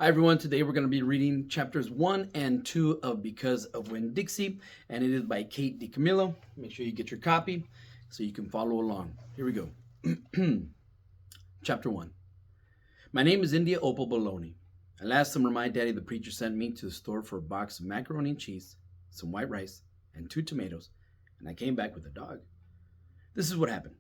Hi everyone, today we're going to be reading chapters 1 and 2 of Because of Winn Dixie, and it is by Kate DiCamillo. Make sure you get your copy so you can follow along. Here we go. Chapter 1. My name is India Opal Bologna. Last summer, my daddy, the preacher, sent me to the store for a box of macaroni and cheese, some white rice, and 2 tomatoes, and I came back with a dog. This is what happened.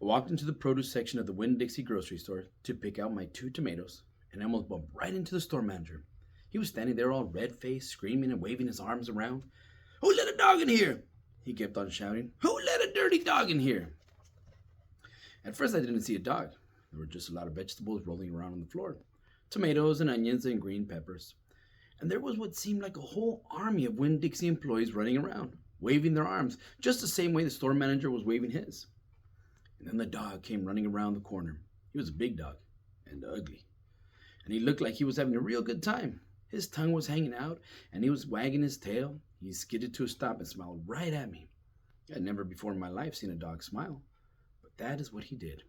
I walked into the produce section of the Winn Dixie grocery store to pick out my 2 tomatoes, and I almost bumped right into the store manager. He was standing there all red-faced, screaming and waving his arms around. "Who let a dog in here?" he kept on shouting. "Who let a dirty dog in here?" At first I didn't see a dog. There were just a lot of vegetables rolling around on the floor. Tomatoes and onions and green peppers. And there was what seemed like a whole army of Winn Dixie employees running around, waving their arms, just the same way the store manager was waving his. And then the dog came running around the corner. He was a big dog and ugly. And he looked like he was having a real good time. His tongue was hanging out, and he was wagging his tail. He skidded to a stop and smiled right at me. I had never before in my life seen a dog smile, but that is what he did.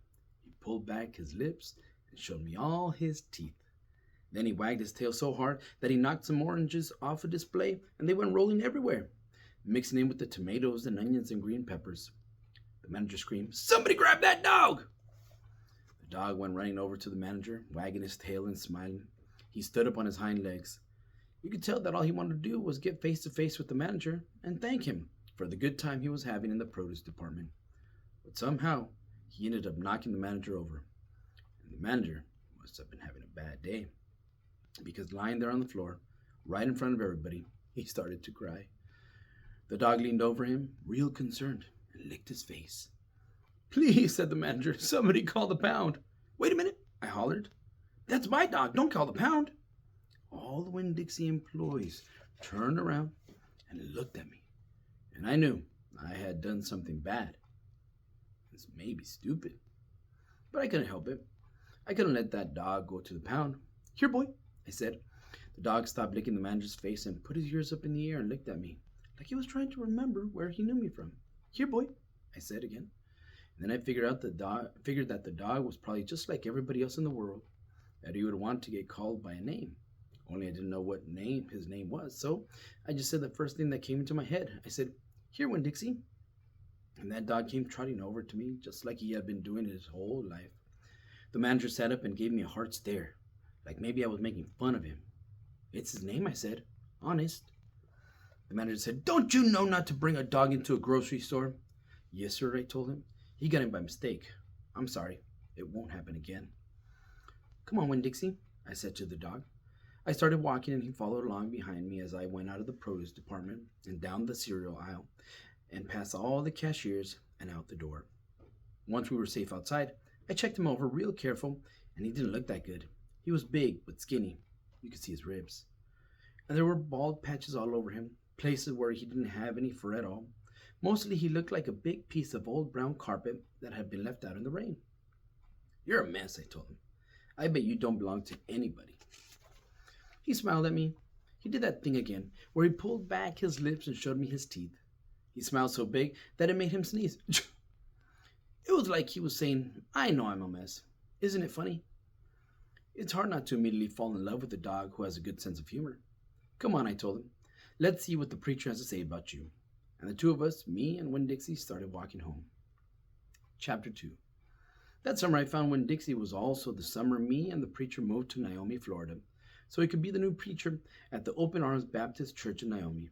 He pulled back his lips and showed me all his teeth. Then he wagged his tail so hard that he knocked some oranges off a display, and they went rolling everywhere, mixing in with the tomatoes and onions and green peppers. The manager screamed, "Somebody grab that dog!" The dog went running over to the manager, wagging his tail and smiling. He stood up on his hind legs. You could tell that all he wanted to do was get face to face with the manager and thank him for the good time he was having in the produce department. But somehow, he ended up knocking the manager over. And the manager must have been having a bad day, because lying there on the floor, right in front of everybody, he started to cry. The dog leaned over him, real concerned, and licked his face. "Please," said the manager, "somebody call the pound." "Wait a minute," I hollered. "That's my dog. Don't call the pound." All the Winn Dixie employees turned around and looked at me, and I knew I had done something bad. It's maybe stupid, but I couldn't help it. I couldn't let that dog go to the pound. "Here, boy," I said. The dog stopped licking the manager's face and put his ears up in the air and looked at me, like he was trying to remember where he knew me from. "Here, boy," I said again. And then I figured that the dog was probably just like everybody else in the world, that he would want to get called by a name. Only I didn't know what name his name was, so I just said the first thing that came into my head. I said, "Here, Winn Dixie." And that dog came trotting over to me, just like he had been doing his whole life. The manager sat up and gave me a hard stare, like maybe I was making fun of him. "It's his name," I said. "Honest." The manager said, "Don't you know not to bring a dog into a grocery store?" "Yes, sir," I told him. "He got him by mistake. I'm sorry. It won't happen again." "Come on, Winn Dixie," I said to the dog. I started walking and he followed along behind me as I went out of the produce department and down the cereal aisle and past all the cashiers and out the door. Once we were safe outside, I checked him over real careful, and he didn't look that good. He was big but skinny. You could see his ribs. And there were bald patches all over him, places where he didn't have any fur at all. Mostly he looked like a big piece of old brown carpet that had been left out in the rain. "You're a mess," I told him. "I bet you don't belong to anybody." He smiled at me. He did that thing again, where he pulled back his lips and showed me his teeth. He smiled so big that it made him sneeze. It was like he was saying, "I know I'm a mess. Isn't it funny?" It's hard not to immediately fall in love with a dog who has a good sense of humor. "Come on," I told him. "Let's see what the preacher has to say about you." And the two of us, me and Winn Dixie, started walking home. Chapter 2. That summer I found Winn Dixie was also the summer me and the preacher moved to Naomi, Florida, so he could be the new preacher at the Open Arms Baptist Church in Naomi.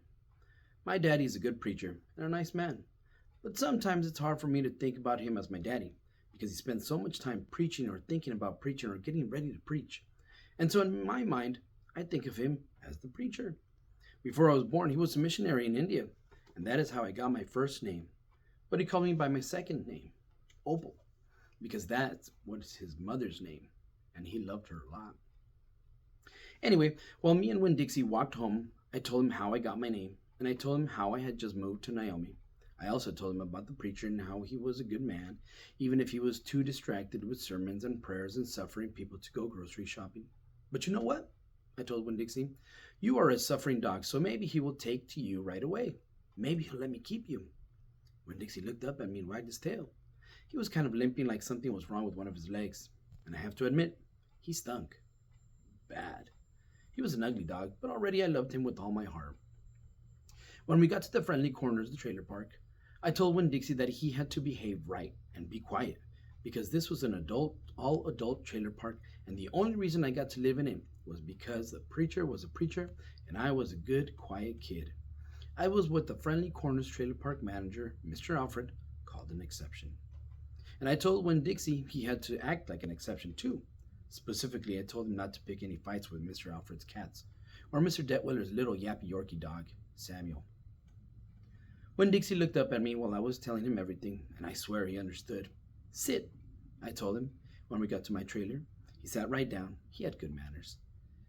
My daddy is a good preacher and a nice man, but sometimes it's hard for me to think about him as my daddy, because he spends so much time preaching or thinking about preaching or getting ready to preach. And so in my mind, I think of him as the preacher. Before I was born, he was a missionary in India, and that is how I got my first name. But he called me by my second name, Opal, because that was his mother's name, and he loved her a lot. Anyway, while me and Winn Dixie walked home, I told him how I got my name, and I told him how I had just moved to Naomi. I also told him about the preacher and how he was a good man, even if he was too distracted with sermons and prayers and suffering people to go grocery shopping. "But you know what?" I told Winn Dixie. "You are a suffering dog, so maybe he will take to you right away. Maybe he'll let me keep you." Winn Dixie looked up at me and wagged his tail. He was kind of limping, like something was wrong with one of his legs. And I have to admit, he stunk. Bad. He was an ugly dog, but already I loved him with all my heart. When we got to the friendly corners of the trailer park, I told Winn Dixie that he had to behave right and be quiet because this was an all adult trailer park, and the only reason I got to live in it was because the preacher was a preacher and I was a good, quiet kid. I was what the Friendly Corners trailer park manager, Mr. Alfred, called an exception. And I told Winn Dixie he had to act like an exception too. Specifically, I told him not to pick any fights with Mr. Alfred's cats or Mr. Detwiller's little yappy Yorkie dog, Samuel. When Dixie looked up at me while I was telling him everything, and I swear he understood. Sit, I told him when we got to my trailer. He sat right down. He had good manners.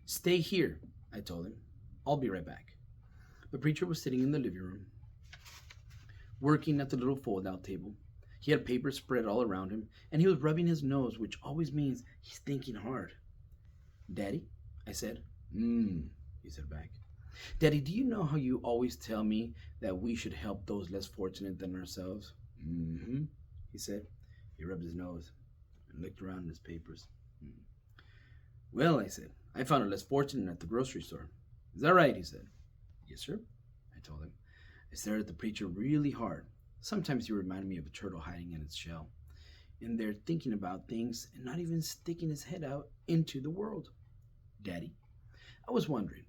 Stay here, I told him. I'll be right back. The preacher was sitting in the living room, working at the little fold-out table. He had papers spread all around him, and he was rubbing his nose, which always means he's thinking hard. Daddy, I said. He said back. Daddy, do you know how you always tell me that we should help those less fortunate than ourselves? He said. He rubbed his nose and looked around in his papers. Well, I said, I found a less fortunate at the grocery store. Is that right? He said. Yes, sir, I told him. I stared at the preacher really hard. Sometimes he reminded me of a turtle hiding in its shell, in there thinking about things and not even sticking his head out into the world. Daddy, I was wondering,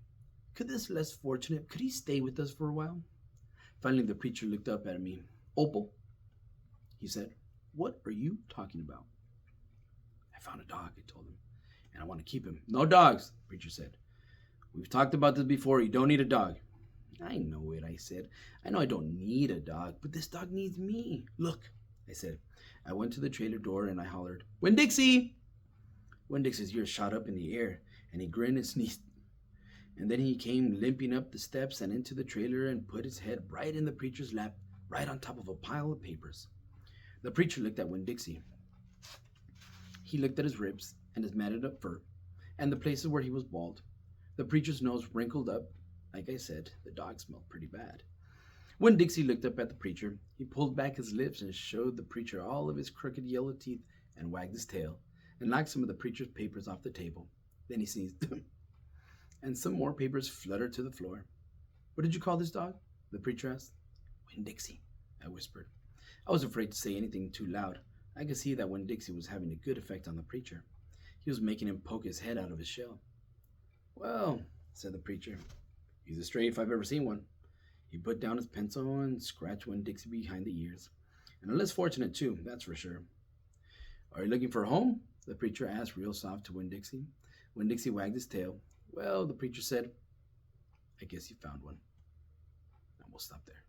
could this less fortunate, could he stay with us for a while? Finally, the preacher looked up at me. Opal, he said, what are you talking about? I found a dog, I told him, and I want to keep him. No dogs, the preacher said. We've talked about this before. You don't need a dog. I know it, I said. I know I don't need a dog, but this dog needs me. Look, I said. I went to the trailer door and I hollered, Winn Dixie! Winn Dixie's ears shot up in the air, and he grinned and sneezed. And then he came limping up the steps and into the trailer and put his head right in the preacher's lap, right on top of a pile of papers. The preacher looked at Winn Dixie. He looked at his ribs and his matted up fur and the places where he was bald. The preacher's nose wrinkled up. Like I said, the dog smelled pretty bad. When Dixie looked up at the preacher, he pulled back his lips and showed the preacher all of his crooked yellow teeth and wagged his tail and knocked some of the preacher's papers off the table. Then he sneezed, and some more papers fluttered to the floor. What did you call this dog? The preacher asked. Winn Dixie, I whispered. I was afraid to say anything too loud. I could see that Winn Dixie was having a good effect on the preacher. He was making him poke his head out of his shell. Well, said the preacher, he's a stray if I've ever seen one. He put down his pencil and scratched Winn Dixie behind the ears. And a less fortunate too, that's for sure. Are you looking for a home? The preacher asked real soft to Winn Dixie. Winn Dixie wagged his tail. Well, the preacher said, I guess you found one. And we'll stop there.